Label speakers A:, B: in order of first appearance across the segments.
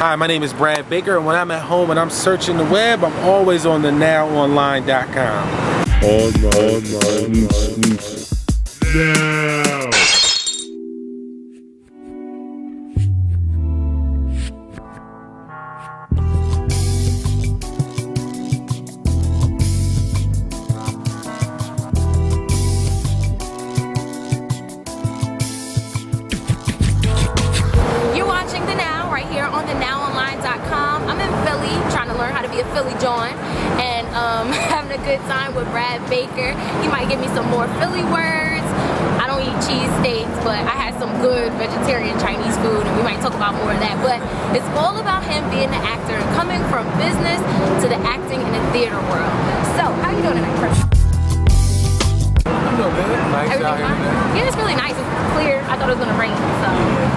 A: Hi, my name is Brad Baker, and when I'm at home and I'm searching the web, I'm always on the nowonline.com.
B: Now.
C: Philly John, and having a good time with Brad Baker. He might give me some more Philly words. I don't eat cheese steaks, but I had some good vegetarian Chinese food, and we might talk about more of that. But it's all about him being an actor and coming from business to the acting in the theater world. So, how you doing tonight, Chris?
A: I'm doing good. Nice out here today.
C: Yeah, it's really nice. It's clear. I thought it was gonna rain, so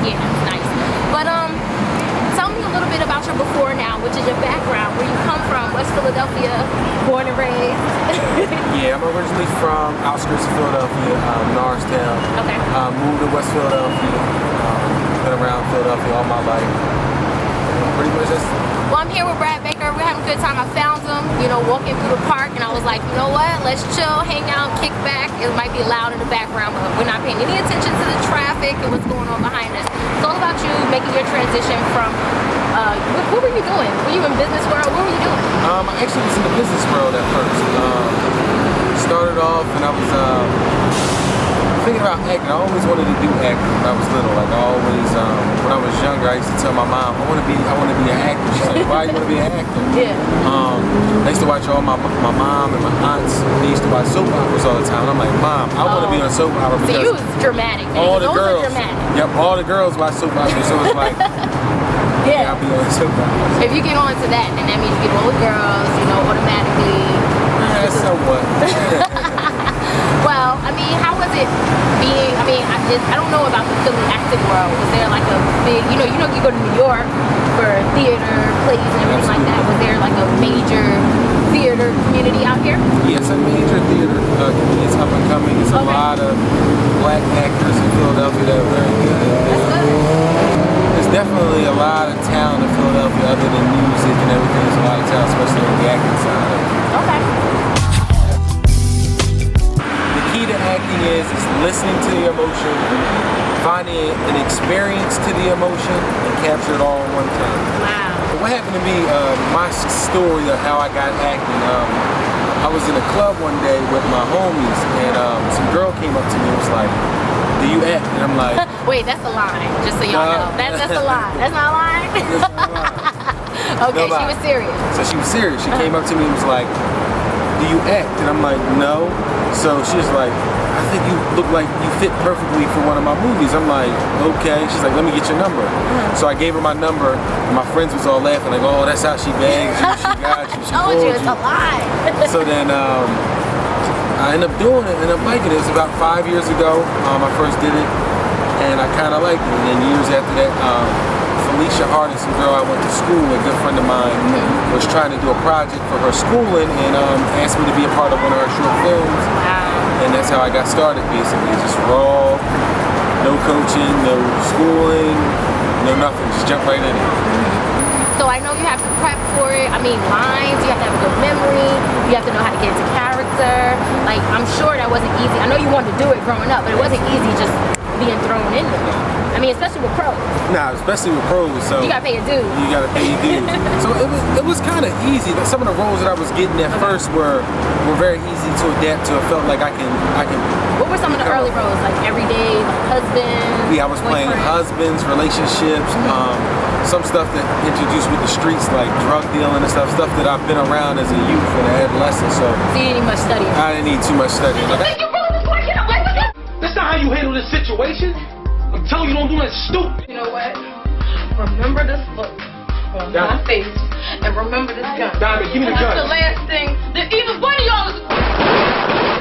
C: yeah, it's nice. But tell me a little bit about your before and now, which is your background, where you come from, West Philadelphia, born and raised.
A: Yeah, I'm originally from outskirts of Philadelphia, Norristown.
C: Okay.
A: Moved to West Philadelphia. Been around Philadelphia all my life. Pretty much that's...
C: Well, I'm here with Brad Baker. We're having a good time. I found him, you know, walking through the park, and I was like, you know what? Let's chill, hang out, kick back. It might be loud in the background, but we're not paying any attention to the traffic and what's going on behind us. It's all about you making your transition from, what were you doing? Were you in business world? What were you doing?
A: I actually was in the business world at first. Started off and I was thinking about acting. I always wanted to do acting when I was little. Like I always, when I was younger, I used to tell my mom, I want to be an actor. She's like, why you want to be an actor?
C: Yeah.
A: I used to watch all my mom and my aunts. They used to watch soap operas all the time. And I'm like, Mom, I want to be on a soap opera because
C: so you was dramatic.
A: All the
C: girls.
A: dramatic. Yep, all the girls watch soap operas. So it's like,
C: yeah,
A: I'll be on soap operas.
C: If you get on to that, then that means you get all the girls, you know, automatically.
A: Yeah, somewhat.
C: Well, I mean, how was it being, I don't know about the Philly acting world. Was there like a big, you go to New York for theater, plays and everything like that. Was there like a major theater community out here?
A: Yes, a major theater community is up and coming. There's a lot of black actors in Philadelphia that are very good.
C: That's good.
A: There's definitely a lot of talent in Philadelphia other than music and everything. There's a lot of talent, especially on the acting side of it.
C: Okay.
A: The key to acting is listening to the emotion, finding an experience to the emotion, and capture it all in one time.
C: Wow.
A: What happened to me, my story of how I got acting, I was in a club one day with my homies, and some girl came up to me and was like, do you act? And I'm like...
C: Wait, that's a line, just so y'all know. That's a line. That's not a line?
A: That's not a line.
C: Okay, she was serious.
A: So she was serious. She came up to me and was like, do you act? And I'm like, no. So she was like, I think you look like you fit perfectly for one of my movies. I'm like, okay. She's like, let me get your number. So I gave her my number, and my friends was all laughing, like, oh, that's how she bags you, she got you, she
C: told you, it's a lie.
A: So then I ended up doing it, and I'm liking it. It was about 5 years ago. I first did it, and I kind of liked it. And then years after that, Felicia Hardin, some girl I went to school with, a good friend of mine, was trying to do a project for her schooling and asked me to be a part of one of her short films.
C: Wow.
A: And that's how I got started, basically. Just raw, no coaching, no schooling, no nothing. Just jump right in it.
C: So I know you have to prep for it. I mean, lines, you have to have a good memory, you have to know how to get into character. Like, I'm sure that wasn't easy. I know you wanted to do it growing up, but it wasn't easy just being thrown in there. I mean, especially with pros.
A: Nah, especially with pros. So
C: you gotta pay your dues.
A: You gotta pay your dues. So it was kind of easy. Some of the roles that I was getting at first were very easy to adapt to. I felt like I can.
C: What were some of the early roles? Like everyday, like husband?
A: Yeah, I was playing husbands, relationships, some stuff that introduced with the streets, like drug dealing and stuff that I've been around as a youth and an adolescent. So
C: you didn't need much studying.
A: I didn't need too much studying.
D: That's not how you handle this situation. I'm telling you, don't do that stupid.
E: You know what? Remember this look on my face, and remember this gun.
D: Diamond, give me the gun.
E: That's the last thing that either one of y'all is.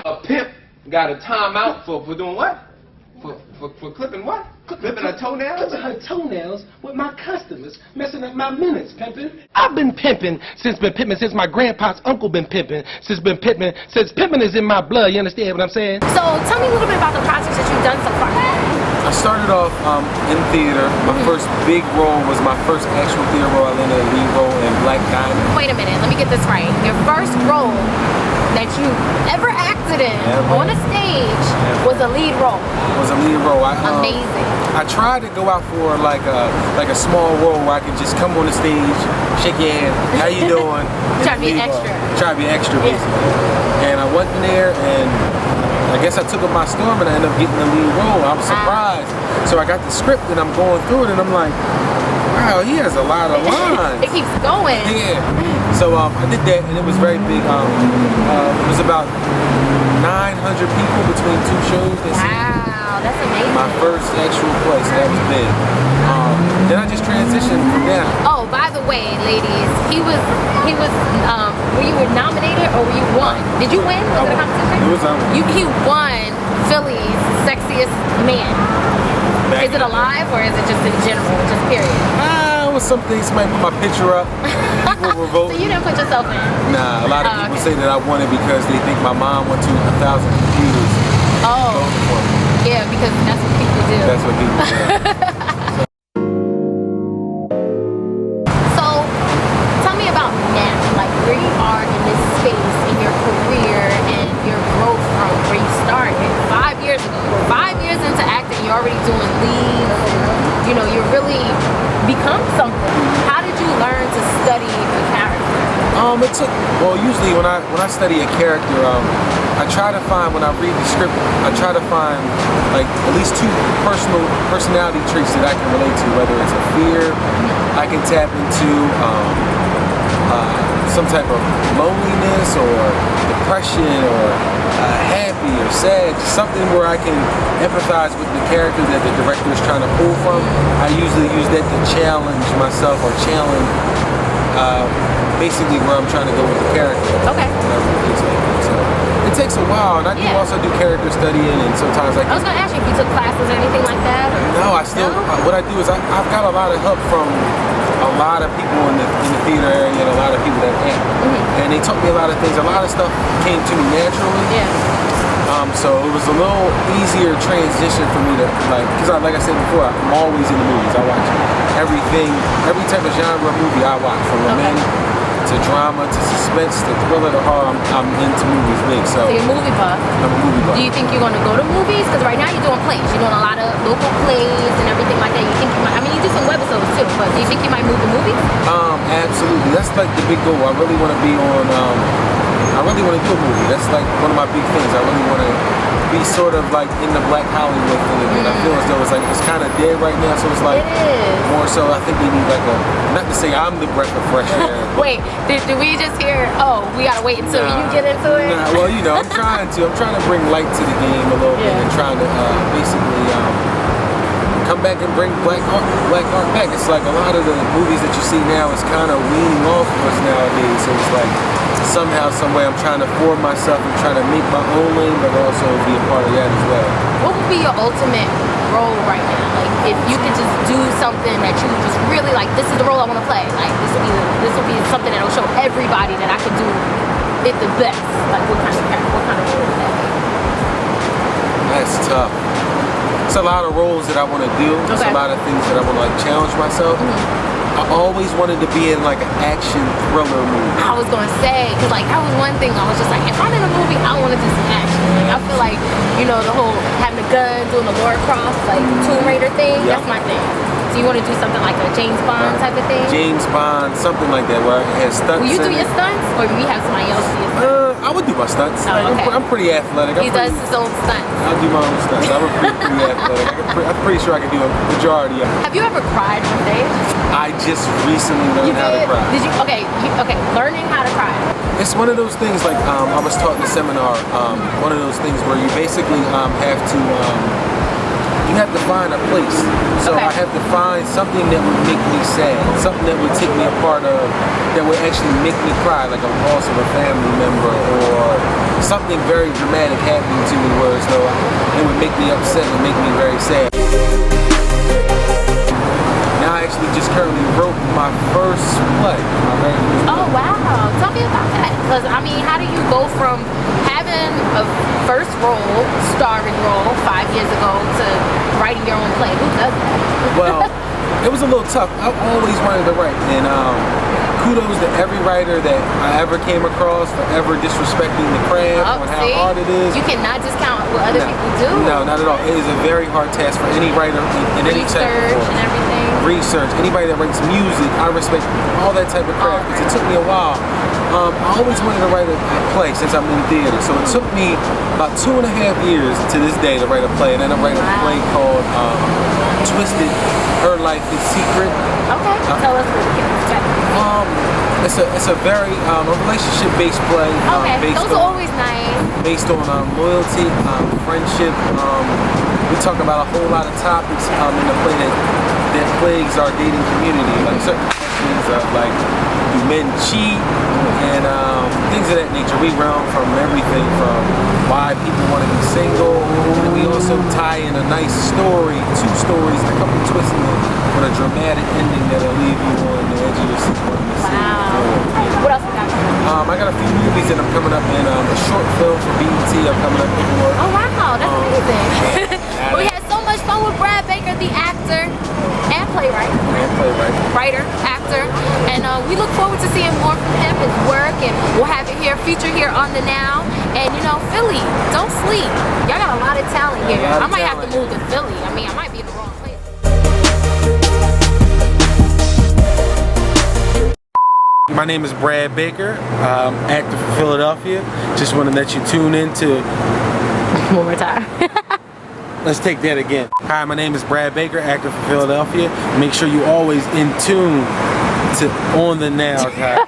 D: A pimp got a timeout for doing what? For clipping what? Clipping her toenails? Clipping her toenails with my customers, messing up my minutes, pimping. I've been pimping since my grandpa's uncle been pimping, since pimping is in my blood. You understand what I'm saying?
C: So tell me a little bit about the projects that you've done so far.
A: I started off in theater. My first big role was my first actual theater role. I landed a lead role in Black Diamond.
C: Wait a minute, let me get this right. Your first role that you ever acted in on a stage was a lead role.
A: Was a lead role.
C: Amazing.
A: I tried to go out for like a small role where I could just come on the stage, shake your hand, how you doing?
C: Try to be extra.
A: Try to be extra, basically. And I went in there, and I guess I took up my storm, and I ended up getting the lead role. I was surprised. So I got the script, and I'm going through it, and I'm like, wow, he has a lot of lines.
C: It keeps going.
A: Yeah. So I did that, and it was very big. It was about 900 people between two shows.
C: Wow, that's amazing.
A: My first actual play, so that was big. Then I just transitioned from there.
C: Oh, by the way, ladies, he was, were you nominated or were you won? Did you win? Was it a competition?
A: It was
C: He won Philly's Sexiest Man. Is it alive or is it just in general, just period?
A: It was some things, somebody put my picture up. People were voting.
C: So you didn't put yourself in?
A: Nah, a lot of people say that I won it because they think my mom went to 1,000 computers.
C: Oh, yeah, because that's what people do.
A: That's what people do.
C: So, tell me about now, like where you are in this space in your career and your growth from where you started 5 years ago. 5 years into acting, you're already doing leads. You know, you're really become something. How did you learn to study a character?
A: Usually when I study a character, I try to find, when I read the script, I try to find like at least two personality traits that I can relate to, whether it's a fear I can tap into, some type of loneliness or depression or happy or sad, just something where I can empathize with the character that the director is trying to pull from. I usually use that to challenge myself or challenge basically where I'm trying to go with the character.
C: Okay.
A: So it takes a while, and I do also do character studying, and sometimes
C: I was gonna ask you if you took classes or anything like that. Or?
A: No, I still. What I do is I've got a lot of help from a lot of people in the theater area and a lot of people that act, and they taught me a lot of things. A lot of stuff came to me naturally.
C: Yeah.
A: So it was a little easier transition for me to because like I said before, I'm always in the movies. I watch everything, every type of genre of movie I watch, from romantic to drama to suspense to thriller to horror. I'm into movies big. So
C: you're a movie buff.
A: I'm a movie buff.
C: Do you think you're going to go to movies? Because right now you're doing plays. You're doing a lot of local plays and everything like that. You think you might? I mean, you do some webisodes too, but do you think you might move to movies?
A: Absolutely. That's like the big goal. I really want to be on. I really want to do a movie. That's like one of my big things. I really want to be sort of like in the Black Hollywood thing again. I feel as though it's kind of dead right now, so it's like more so. I think we need like not to say I'm the breath of fresh air.
C: Wait, did we just hear? Oh, we gotta wait until you get into it.
A: Nah, well, I'm trying to bring light to the game a little bit and trying to basically come back and bring black art back. It's like a lot of the movies that you see now is kind of weaning off of us nowadays. So it's like somehow, some way, I'm trying to form myself and trying to make my own lane, but also be a part of that as well.
C: What would be your ultimate role right now? Like, if you could just do something that you just really like, this is the role I want to play. Like, this will be something that will show everybody that I could do it the best. Like, what kind of role would that be?
A: That's tough. It's a lot of roles that I want to do. It's a lot of things that I want to like challenge myself. I always wanted to be in like an action thriller movie.
C: I was gonna say, cause like that was one thing I was just like, if I'm in a movie, I want to do some action. Like I feel like, the whole having a gun, doing the Laura Croft, like Tomb Raider thing, that's my thing. So you want to do something like a James Bond type of thing?
A: James Bond, something like that, where it has stunts.
C: Will you do your stunts, or do we have somebody else do your stunts?
A: I would do my stunts.
C: Oh, okay.
A: I'm pretty athletic.
C: He does his own stunts.
A: I do my own stunts. I'm pretty athletic. I'm pretty sure I can do a majority of it.
C: Have you ever cried on stage?
A: I just recently learned how to cry.
C: Did you? Okay, learning how to cry.
A: It's one of those things like I was taught in the seminar. One of those things where you basically have to find a place. So I have to find something that would make me sad, something that would take me a part of, that would actually make me cry, like a loss of a family member or something very dramatic happening to me, where as though it would make me upset and make me very sad. Now I actually just currently wrote my first play.
C: Oh wow, tell me about that. Because I mean, how do you go from having from a first role, starring role 5 years ago to writing your own play? Who does that?
A: Well, it was a little tough. I always wanted to write, and kudos to every writer that I ever came across for ever disrespecting the craft and how hard it is.
C: You cannot discount what other people do.
A: No, not at all. It is a very hard task for any writer in any type of
C: research and everything.
A: Research. Anybody that writes music, I respect all that type of craft because it took me a while. I always wanted to write a play since I'm in theater, so it took me about 2.5 years to this day to write a play, and then I'm writing a play called Twisted, Her Life is Secret.
C: Okay, tell us what it is.
A: It's a very relationship-based play.
C: Okay, those are always nice.
A: Based on loyalty, friendship. We talk about a whole lot of topics in the play that plagues our dating community, like certain questions of like, do men cheat, and things of that nature. We run from everything from why people want to be single, and we also tie in a nice story, 2 stories, and a couple twists in it with a dramatic ending that'll leave you on the edge of your seat.
C: Wow. What else we got?
A: I got a few movies that I'm coming up in. A short film for BET I'm coming up for.
C: Oh wow, that's amazing. We had so much fun with Brad Baker, the actor and playwright. Writer, actor. And we look forward to seeing more from him, his work, and we'll have it here, featured here on The Now. And you know, Philly, don't sleep. Y'all got a lot of talent here. I might have to move to Philly. I mean, I might be in the wrong place.
A: My name is Brad Baker, actor for Philadelphia. Just want to let you tune in to...
C: One more time.
A: Let's take that again. Hi, my name is Brad Baker, actor for Philadelphia. Make sure you always in tune to On The Now, guys.